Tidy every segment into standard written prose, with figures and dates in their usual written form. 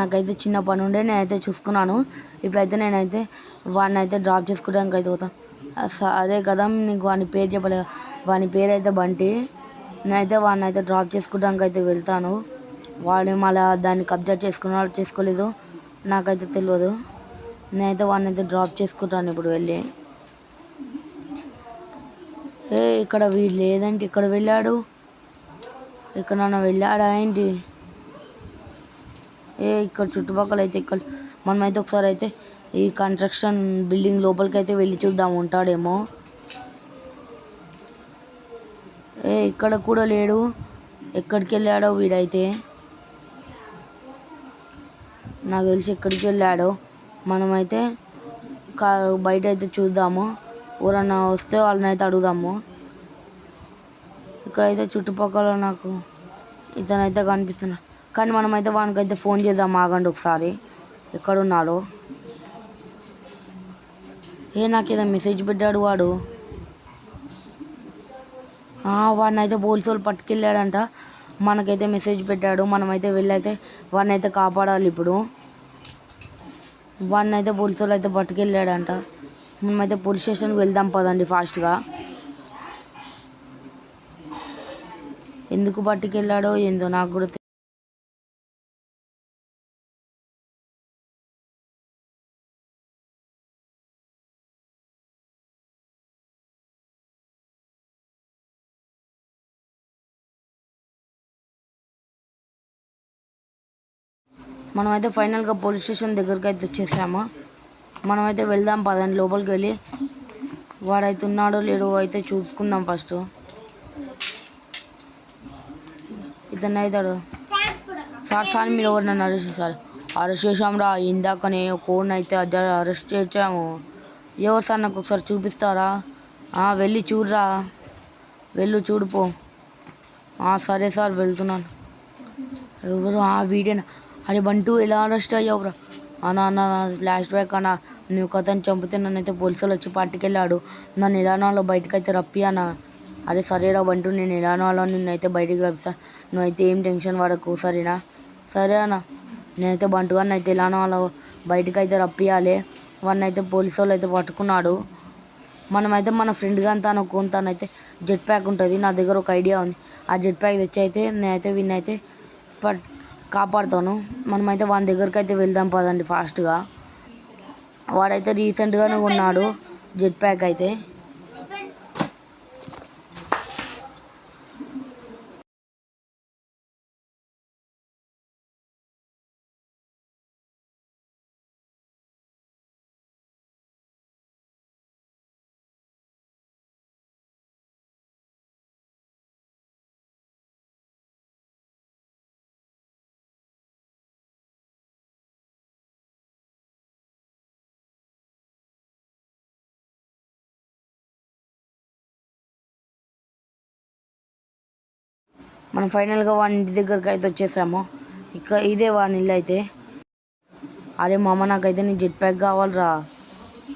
నాకైతే చిన్న పని ఉండే నేనైతే చూసుకున్నాను. ఇప్పుడైతే నేనైతే వాడిని అయితే డ్రాప్ చేసుకోవడానికి అయితే పోతా. అదే కదా నీకు వాని పేరు చెప్పలేదు. వాని పేరు అయితే బంటి. నేనైతే వాడిని అయితే డ్రాప్ చేసుకోవడానికి అయితే వెళ్తాను. వాడు మళ్ళీ దాన్ని కబ్జా చేసుకున్నాడు చేసుకోలేదు నాకైతే తెలియదు. నేనైతే వాడిని అయితే డ్రాప్ చేసుకుంటాను ఇప్పుడు వెళ్ళి. ఇక్కడ వీడు లేదంటే ఇక్కడ వెళ్ళాడు. ఎక్కడన్నా వెళ్ళాడా ఏంటి? ఇక్కడ చుట్టుపక్కల అయితే ఇక్కడ మనమైతే ఒకసారి అయితే ఈ కన్స్ట్రక్షన్ బిల్డింగ్ లోపలికి అయితే వెళ్ళి చూద్దాం ఉంటాడేమో. ఇక్కడ కూడా లేడు. ఎక్కడికి వెళ్ళాడో వీడైతే. నాకు తెలిసి ఎక్కడికి వెళ్ళాడో. మనమైతే బయట అయితే చూద్దాము. ఎవరన్నా వస్తే వాళ్ళని అయితే అడుగుదాము. ఇక్కడైతే చుట్టుపక్కల నాకు ఇతనైతే కనిపిస్తున్నాడు. కానీ మనమైతే వానికైతే ఫోన్ చేద్దాం ఆగండి ఒకసారి ఎక్కడున్నాడో. నాకేదో మెసేజ్ పెట్టాడు వాడు. వాడిని అయితే పోలీసు వాళ్ళు పట్టుకెళ్ళాడంట. మనకైతే మెసేజ్ పెట్టాడు. మనమైతే వెళ్ళైతే వాడిని అయితే కాపాడాలి. ఇప్పుడు వాడిని అయితే పోలీసు వాళ్ళు అయితే పట్టుకెళ్ళాడంట. మనమైతే పోలీస్ స్టేషన్కి వెళ్దాం పదండి ఫాస్ట్గా. ఎందుకు పట్టుకెళ్ళాడో ఏందో నాకు కూడా మనమైతే ఫైనల్గా పోలీస్ స్టేషన్ దగ్గరికి అయితే వచ్చేసాము. మనమైతే వెళ్దాం పదండి లోపలికి వెళ్ళి. వాడైతే ఉన్నాడో లేడో అయితే చూసుకుందాం ఫస్ట్. ఇతను అవుతాడు. సార్ మీరు ఎవరు నన్ను అరెస్ట్ చేశారు? అరెస్ట్ చేసాంరా. ఇందాకనే కోడ్ని అయితే అరెస్ట్ చేసాము. ఎవరు సార్ నాకు ఒకసారి చూపిస్తారా? వెళ్ళి చూడరా. చూడిపో. సరే సార్ వెళ్తున్నాను. ఎవరు? వీడేనా? అరే బంటూ ఎలా అరెస్ట్ అయ్యావురా? అన్న ఫ్లాష్ బ్యాక్ అన్న. నువ్వు కథని చంపితే నన్నైతే పోలీసులు వచ్చి పట్టుకెళ్ళాడు. నన్ను ఎలానో బయటకు అయితే రప్పి అన్న. అరే సరేరా బంటూ, నేను ఎలానో నిన్నైతే బయటికి రప్పిస్తాను. నువ్వైతే ఏం టెన్షన్ పడకు సరేనా? సరే అన్న. నేనైతే బంటు గారిని అయితే ఎలానో బయటకు అయితే రప్పియాలి. వాడిని అయితే పోలీసు వాళ్ళు అయితే పట్టుకున్నాడు. మనమైతే మన ఫ్రెండ్ కానీ తనైతే జెట్ ప్యాక్ ఉంటుంది. నా దగ్గర ఒక ఐడియా ఉంది. ఆ జెట్ ప్యాక్ తెచ్చి అయితే నేనైతే వీడినైతే కాపాడుతాను. మనమైతే వాని దగ్గరికి అయితే వెళ్దాం పదండి ఫాస్ట్గా. వాడైతే రీసెంట్గానే ఉన్నాడు జెట్ ప్యాక్ అయితే. మనం ఫైనల్గా వాని ఇంటి దగ్గరికి అయితే వచ్చేసాము. ఇదే వాని ఇల్లు అయితే. అరే మామ నాకైతే నీకు జెట్ ప్యాక్ కావాలరా.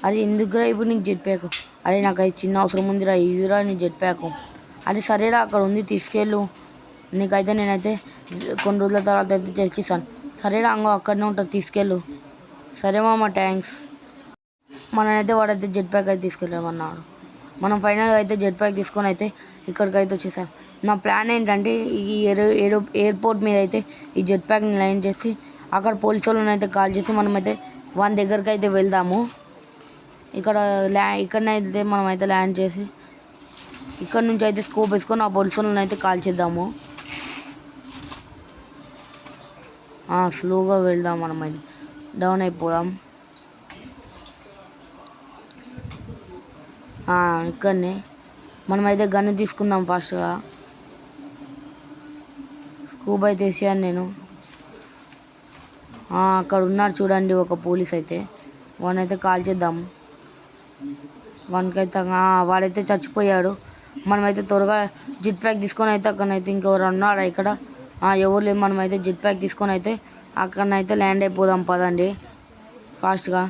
అరే ఎందుకురా ఇప్పుడు నీకు జెట్ ప్యాక్? అరే నాకైతే చిన్న అవసరం ఉందిరా. ఇవిరా నీ జెట్ ప్యాక్. అరే సరేరా అక్కడ ఉంది తీసుకెళ్ళు. నీకైతే నేనైతే కొన్ని రోజుల తర్వాత అయితే తెచ్చిస్తాను. సరేరా అక్కడనే ఉంటుంది తీసుకెళ్ళు. సరే మామ థ్యాంక్స్. మనమైతే వాడైతే జెట్ ప్యాక్ అయితే తీసుకెళ్ళమన్నాడు. మనం ఫైనల్గా అయితే జెట్ ప్యాక్ తీసుకొని అయితే ఇక్కడికైతే వచ్చేసాం. నా ప్లాన్ ఏంటంటే ఈ ఎయిర్పోర్ట్ మీద అయితే ఈ జెట్ ప్యాక్ని ల్యాండ్ చేసి అక్కడ పోలీసు వాళ్ళని అయితే కాల్ చేసి మనమైతే వాని దగ్గరికి అయితే వెళ్దాము. ఇక్కడనైతే మనమైతే ల్యాండ్ చేసి ఇక్కడ నుంచి అయితే స్కోప్ వేసుకొని ఆ పోలీసు వాళ్ళని అయితే కాల్ చేద్దాము. స్లోగా వెళ్దాం. మనమైతే డౌన్ అయిపోదాం. ఇక్కడనే మనమైతే గన్ను తీసుకుందాం ఫాస్ట్గా. స్కూబ్ అయితే వేసాను నేను. అక్కడ ఉన్నాడు చూడండి ఒక పోలీస్ అయితే. వాడినైతే కాల్ చేద్దాము. వానికైతే వాడైతే చచ్చిపోయాడు. మనమైతే త్వరగా జెట్ ప్యాక్ తీసుకొని అయితే అక్కడనైతే ఇంకెవరు ఉన్నారా ఇక్కడ? ఎవరు లేదు. మనమైతే జెట్ ప్యాక్ తీసుకొని అయితే అక్కడనైతే ల్యాండ్ అయిపోదాం పదండి ఫాస్ట్గా.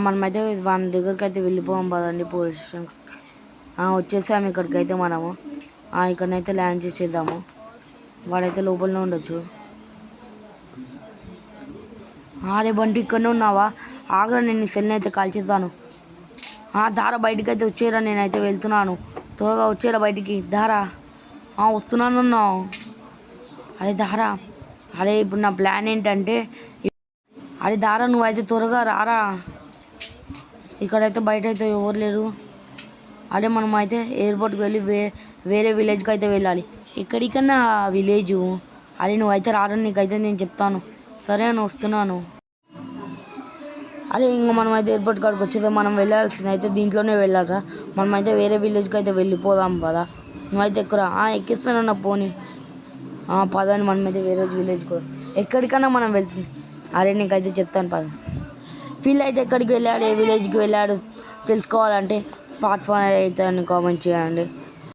మనమైతే వాని దగ్గరికి అయితే వెళ్ళిపోదాం పదండి పోలీస్ స్టేషన్. వచ్చేసాము ఇక్కడికైతే మనము. ఇక్కడనైతే ల్యాండ్ చేసేద్దాము. వాడైతే లోపలనే ఉండొచ్చు. అరే బంటి ఇక్కడనే ఉన్నావా? ఆగ్రా, నేను నీ సెల్ని అయితే కాల్చేస్తాను. దారా బయటికి అయితే వచ్చేరా, నేనైతే వెళ్తున్నాను. త్వరగా వచ్చేరా బయటికి. దారా వస్తున్నాను. అరే దారా, అరే ఇప్పుడు నా ప్లాన్ ఏంటంటే, అరే దారా నువ్వైతే త్వరగా రారా. ఇక్కడైతే బయట అయితే ఎవరు లేరు. అదే మనం అయితే ఎయిర్పోర్ట్కి వెళ్ళి వేరే విలేజ్కి అయితే వెళ్ళాలి. ఎక్కడికన్నా విలేజు. అరే నువ్వైతే రారని నీకైతే నేను చెప్తాను. సరే అని వస్తున్నాను. అరే ఇంకా మనం అయితే ఎయిర్పోర్ట్ కాడికి వచ్చేది, మనం వెళ్ళాల్సింది అయితే దీంట్లోనే వెళ్ళాలరా. మనమైతే వేరే విలేజ్కి అయితే వెళ్ళిపోదాం కదా. నువ్వైతే ఎక్కురా. ఎక్కిస్తానన్న పోనీ. పదని మనమైతే వేరే విలేజ్కి ఎక్కడికన్నా మనం వెళ్తుంది. అరే నీకైతే చెప్తాను పద. ఫీల్ అయితే ఎక్కడికి వెళ్ళాడు, ఏ విలేజ్కి వెళ్ళాడు తెలుసుకోవాలంటే పార్ట్ 5 అయితే అని కామెంట్ చేయండి.